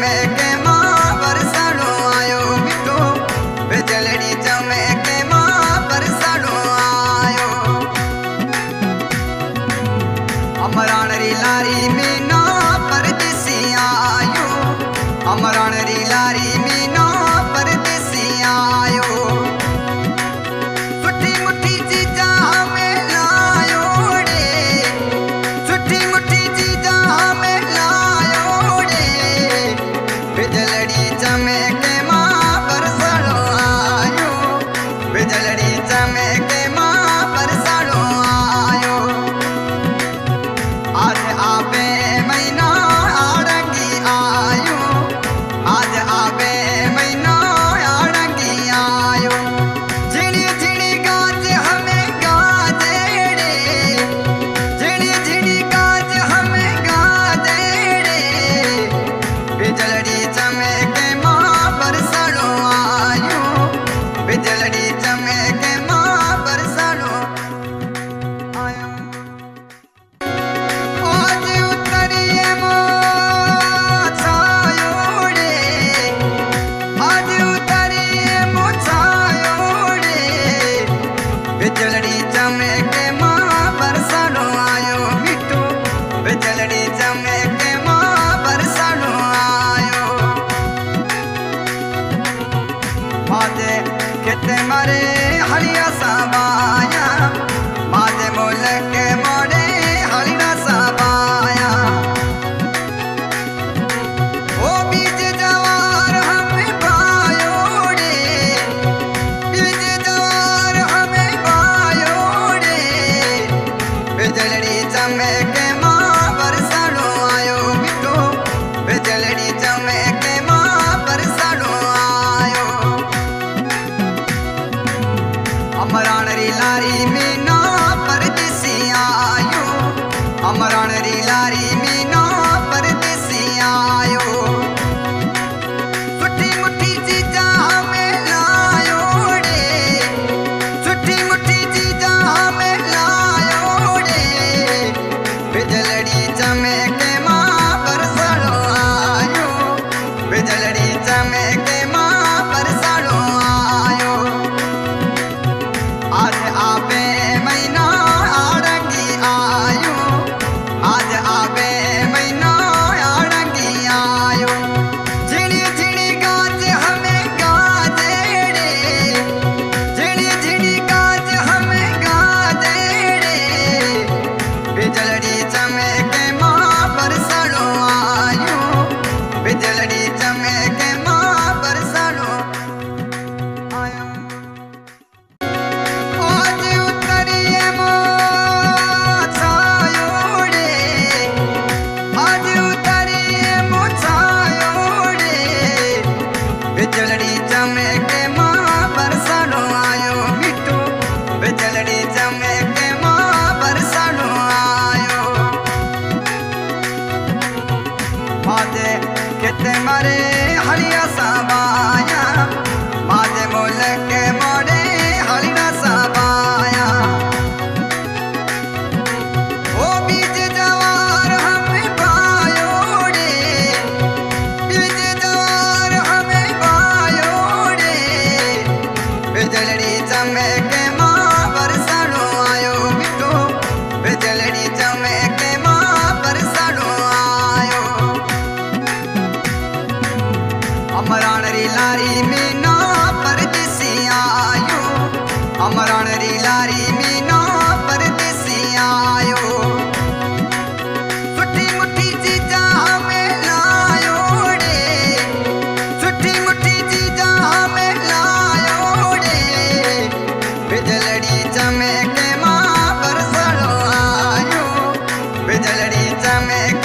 चमके मां बरसाणो आयो मिठो बिजलड़ी चमके मां बरसाणो आयो अमराण री लारी में ना परदेसी आयो अमराण री लारी में ना परदेसी आयो सुठी मुठी चीजा में लायो रे सुठी मुठी चीजा में लायो रे बिजलड़ी चमके मां बरसाणो आयो बिजलड़ी चमके मां बरसाणो आयो आज आवे महीना आड़ंगी आयो आज आवे महीना आड़ंगी आयो झिड़ी झिड़ी गाज हमें गाजे रे झिड़ी झिड़ी गाज हमें गाजे रे बिजलड़ी चमके मां बरसाणो आयो बिजलड़ी चमके मां बरसाणो आयो आज उतरिए मोछायो रे आज उतरिए मोछायो रे बिजलड़ी चमके मां बरसाणो आयो मिठो बिजलड़ी चमके मां बरसाणो आयो माजे किते मारे हरिया साबाया माजे मोल के मोड़े हरिया साबाया ओ बीज जवार हमें पायो रे बीज जवार हमें पायो रे बिजलड़ी चमके मां बरसाणो आयो मिठो बिजलड़ी चमके मां बरसाणो आयो अमराण री लारी में ना परदेसी आयो अमराण री लारी में ना परदेसी आयो सुठी मुठी चीजा में लायो रे सुठी मुठी चीजा में लायो रे बिजलड़ी चमके मां बरसाणो आयो बिजलड़ी चमके मां बरसाणो आयो आज आवे महीना आड़ंगी आयो आज आवे महीना आड़ंगी आयो झिड़ी झिड़ी गाज हमें गाजे रे झिड़ी झिड़ी गाज हमें गाजे रे बिजलड़ी चमके मां बरसाणो आयो बिजलड़ी चमके मां बरसाणो आयो आज उतरिए मोछायो रे आज उतरिए मोछायो रे बिजलड़ी चमके मां बरसाणो आयो मिठो बिजलड़ी चमके मां बरसाणो आयो माजे किते मारे हरिया साबाया माजे मोल के मोड़े हरिया साबाया ओ बीज जवार हमें पायो रे बीज जवार हमें पायो रे बिजलड़ी चमके मां बरसाणो आयो मिठो बिजलड़ी चमके मां बरसाणो आयो अमराण री लारी में ना परदेसी आयो अमराण री लारी में ना परदेसी आयो सुठी मुठी चीजा में लायो रे सुठी मुठी चीजा में लायो रे बिजलड़ी चमके मां बरसाणो आयो बिजलड़ी चमके